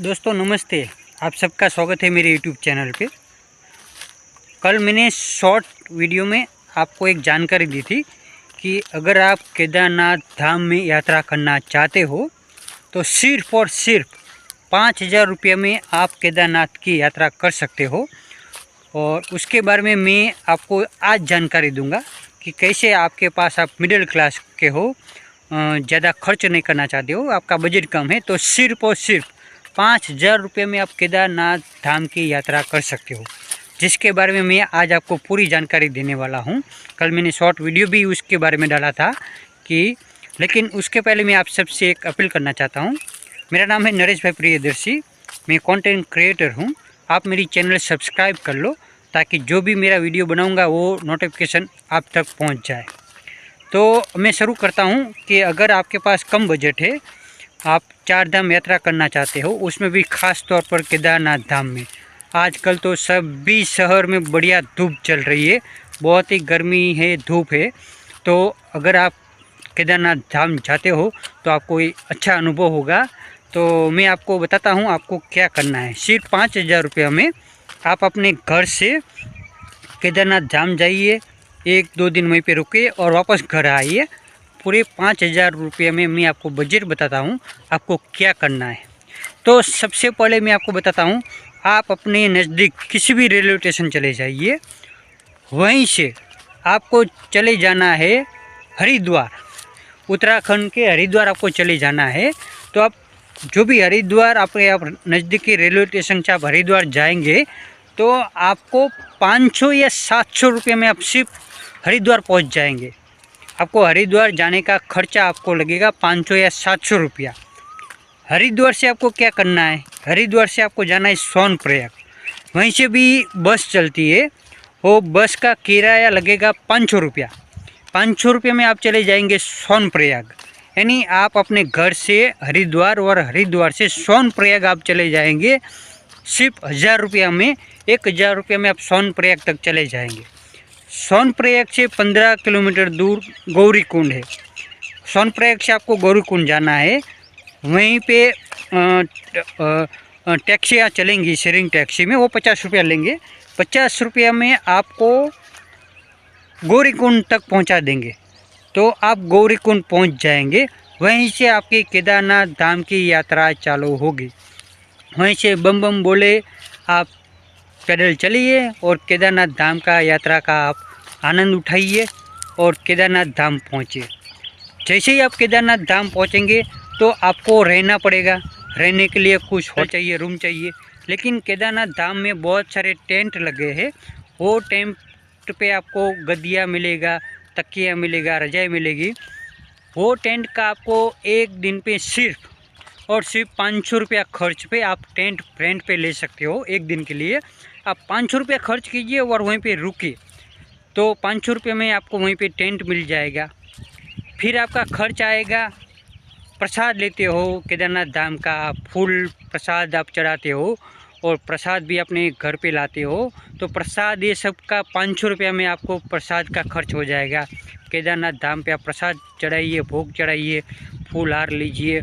दोस्तों नमस्ते, आप सबका स्वागत है मेरे यूट्यूब चैनल पे। कल मैंने शॉर्ट वीडियो में आपको एक जानकारी दी थी कि अगर आप केदारनाथ धाम में यात्रा करना चाहते हो तो सिर्फ़ और सिर्फ 5,000 रुपये में आप केदारनाथ की यात्रा कर सकते हो। और उसके बारे में मैं आपको आज जानकारी दूंगा कि कैसे आपके पास आप मिडिल क्लास के हो, ज़्यादा खर्च नहीं करना चाहते हो, आपका बजट कम है, तो सिर्फ़ और सिर्फ 5,000 रुपये में आप केदारनाथ धाम की यात्रा कर सकते हो, जिसके बारे में मैं आज आपको पूरी जानकारी देने वाला हूं। कल मैंने शॉर्ट वीडियो भी उसके बारे में डाला था लेकिन उसके पहले मैं आप सबसे एक अपील करना चाहता हूं। मेरा नाम है नरेश भाई प्रियदर्शी, मैं कंटेंट क्रिएटर हूं। आप मेरी चैनल सब्सक्राइब कर लो ताकि जो भी मेरा वीडियो बनाऊँगा वो नोटिफिकेशन आप तक पहुँच जाए। तो मैं शुरू करता हूँ कि अगर आपके पास कम बजट है, आप 4 धाम यात्रा करना चाहते हो, उसमें भी ख़ास तौर पर केदारनाथ धाम में। आजकल तो सभी शहर में बढ़िया धूप चल रही है, बहुत ही गर्मी है, धूप है। तो अगर आप केदारनाथ धाम जाते हो तो आपको एक अच्छा अनुभव होगा। तो मैं आपको बताता हूँ आपको क्या करना है। सिर्फ 5,000 रुपये में आप अपने घर से केदारनाथ धाम जाइए, 1-2 दिन वहीं पे रुकिए और वापस घर आइए। पूरे 5,000 रुपये में मैं आपको बजट बताता हूँ आपको क्या करना है। तो सबसे पहले मैं आपको बताता हूँ, आप अपने नज़दीक किसी भी रेलवे स्टेशन चले जाइए, वहीं से आपको चले जाना है हरिद्वार। उत्तराखंड के हरिद्वार आपको चले जाना है। तो आप जो भी हरिद्वार आपके आप नज़दीकी रेलवे स्टेशन से आप हरिद्वार जाएंगे तो आपको 500 या 700 रुपये में आप सिर्फ हरिद्वार पहुंच जाएंगे। आपको हरिद्वार जाने का खर्चा आपको लगेगा 500 या 700 रुपया। हरिद्वार से आपको क्या करना है, हरिद्वार से आपको जाना है सोनप्रयाग। वहीं से भी बस चलती है, वो बस का किराया लगेगा 500 रुपया। 500 रुपये में आप चले जाएंगे सोनप्रयाग। यानी आप अपने घर से हरिद्वार और हरिद्वार से सोनप्रयाग आप चले जाएंगे सिर्फ 1,000 रुपया में। 1,000 रुपये में आप सोनप्रयाग तक चले जाएंगे। सोनप्रयाग से 15 किलोमीटर दूर गौरीकुंड है। सोनप्रयाग से आपको गौरीकुंड जाना है। वहीं पे टैक्सियाँ चलेंगी, शेयरिंग टैक्सी में, वो 50 रुपया लेंगे। 50 रुपया में आपको गौरीकुंड तक पहुंचा देंगे। तो आप गौरीकुंड पहुंच जाएंगे। वहीं से आपकी केदारनाथ धाम की यात्रा चालू होगी। वहीं से बम बम बोले आप पैदल चलिए और केदारनाथ धाम का यात्रा का आप आनंद उठाइए और केदारनाथ धाम पहुँचिए। जैसे ही आप केदारनाथ धाम पहुँचेंगे तो आपको रहना पड़ेगा। रहने के लिए कुछ होटल चाहिए, रूम चाहिए। लेकिन केदारनाथ धाम में बहुत सारे टेंट लगे हैं। वो टेंट पे आपको गद्दियाँ मिलेगा, तकिया मिलेगा, रजाई मिलेगी। वो टेंट का आपको एक दिन पे सिर्फ और सिर्फ 500 रुपया खर्च पे आप टेंट रेंट पे ले सकते हो। एक दिन के लिए आप 500 रुपया खर्च कीजिए और वहीं पे रुकिए, तो 500 रुपये में आपको वहीं पे टेंट मिल जाएगा। फिर आपका खर्च आएगा, प्रसाद लेते हो केदारनाथ धाम का, फूल प्रसाद आप चढ़ाते हो और प्रसाद भी अपने घर पे लाते हो, तो प्रसाद ये सब का 500 रुपया में आपको प्रसाद का खर्च हो जाएगा। केदारनाथ धाम पे आप प्रसाद चढ़ाइए, भोग चढ़ाइए, फूल हार लीजिए,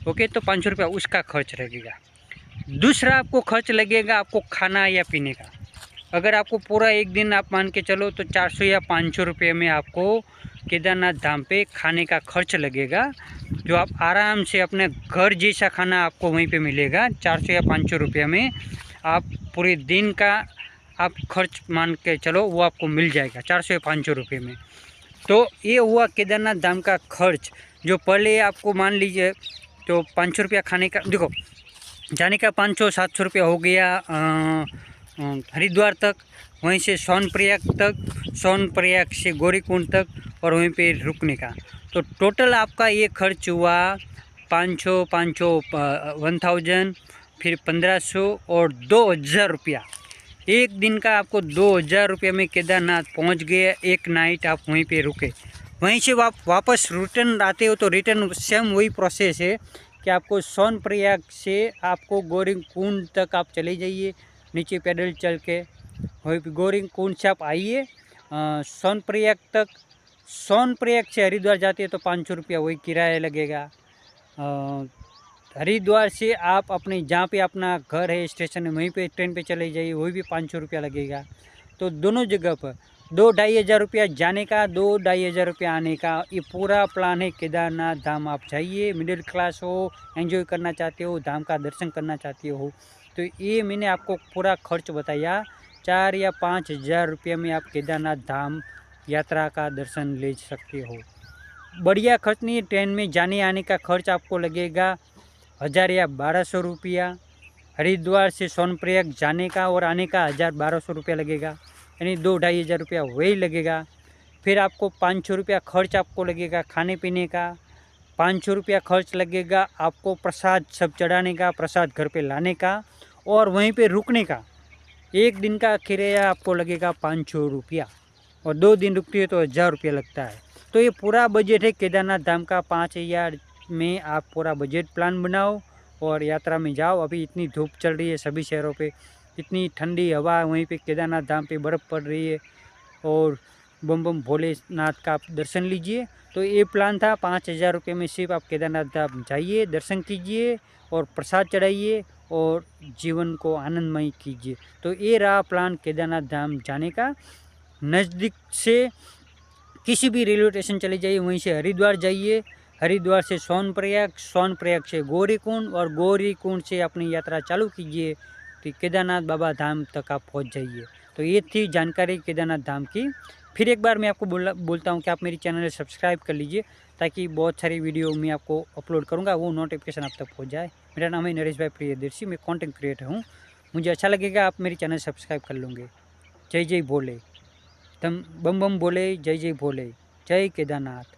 ओके। तो 500 रुपया उसका खर्च लगेगा। दूसरा आपको खर्च लगेगा आपको खाना या पीने का। अगर आपको पूरा एक दिन आप मान के चलो तो 400 या 500 रुपये में आपको केदारनाथ धाम पे खाने का खर्च लगेगा, जो आप आराम से अपने घर जैसा खाना आपको वहीं पे मिलेगा। 400 या 500 रुपये में आप पूरे दिन का आप खर्च मान के चलो वो आपको मिल जाएगा 400 या 500 रुपये में। तो ये हुआ केदारनाथ धाम का खर्च। जो पहले आपको मान लीजिए तो 500 रुपया खाने का, देखो जाने का 500-700 रुपया हो गया हरिद्वार तक, वहीं से सोनप्रयाग तक, सोनप्रयाग से गौरीकुंड तक और वहीं पे रुकने का। तो टोटल आपका ये खर्च हुआ 500, 1000, फिर 1500 और 2,000 रुपया। एक दिन का आपको 2,000 रुपये में केदारनाथ पहुंच गए। एक नाइट आप वहीं पे रुके। वहीं से आप वापस रिटर्न आते हो तो रिटर्न सेम वही प्रोसेस है कि आपको सोनप्रयाग से आपको गौरीकुंड तक आप चले जाइए, नीचे पैदल चल के वहीं पर गौरीकुंड से आप आइए सोनप्रयाग तक। सोनप्रयाग से हरिद्वार जाते हैं तो 500 रुपया वही किराया लगेगा। हरिद्वार से आप अपने जहाँ पे अपना घर है स्टेशन है वहीं पे ट्रेन पे चले जाइए, वही भी 500 रुपया लगेगा। तो दोनों जगह पर 2-2.5 हज़ार रुपया जाने का, 2-2.5 हज़ार रुपया आने का, ये पूरा प्लान है केदारनाथ धाम। आप जाइए, मिडिल क्लास हो, एंजॉय करना चाहते हो, धाम का दर्शन करना चाहते हो, तो ये मैंने आपको पूरा खर्च बताया। 4 या 5 हज़ार रुपये में आप केदारनाथ धाम यात्रा का दर्शन ले सकते हो। बढ़िया खर्च नहीं है। ट्रेन में जाने आने का खर्च आपको लगेगा 1000 या 1200 रुपया। हरिद्वार से सोनप्रयाग जाने का और आने का 1000-1200 रुपया लगेगा, यानी 2-2.5 हज़ार रुपया वही लगेगा। फिर आपको 500 रुपया खर्च आपको लगेगा खाने पीने का, 500 रुपया खर्च लगेगा आपको प्रसाद सब चढ़ाने का, प्रसाद घर पे लाने का और वहीं पे रुकने का। एक दिन का किराया आपको लगेगा 500 रुपया और 2 दिन रुकती है तो 1000 रुपया लगता है। तो ये पूरा बजट है केदारनाथ धाम का। 5000 में आप पूरा बजट प्लान बनाओ और यात्रा में जाओ। अभी इतनी धूप चल रही है सभी शहरों पे, इतनी ठंडी हवा, वहीं पे केदारनाथ धाम पे बर्फ़ पड़ रही है और बम बम भोलेनाथ का आप दर्शन लीजिए। तो ये प्लान था 5000 रुपये में सिर्फ आप केदारनाथ धाम जाइए, दर्शन कीजिए और प्रसाद चढ़ाइए और जीवन को आनंदमय कीजिए। तो ये रहा प्लान केदारनाथ धाम जाने का। नज़दीक से किसी भी रेलवे स्टेशन चले जाइए, वहीं से हरिद्वार जाइए, हरिद्वार से सोनप्रयाग, सोनप्रयाग से गौरीकुंड और गौरीकुंड से अपनी यात्रा चालू कीजिए तो केदारनाथ बाबा धाम तक आप पहुंच जाइए। तो ये थी जानकारी केदारनाथ धाम की। फिर एक बार मैं आपको बोलता हूँ कि आप मेरी चैनल सब्सक्राइब कर लीजिए ताकि बहुत सारी वीडियो मैं आपको अपलोड करूँगा वो नोटिफिकेशन आप तक पहुँच जाए। मेरा नाम है नरेश भाई प्रियदर्शी, मैं कंटेंट क्रिएटर हूँ। मुझे अच्छा लगेगा आप मेरी चैनल सब्सक्राइब कर लूँगे। जय जय भोले, तम बम बम बोले, जय जय भोले, जय केदारनाथ।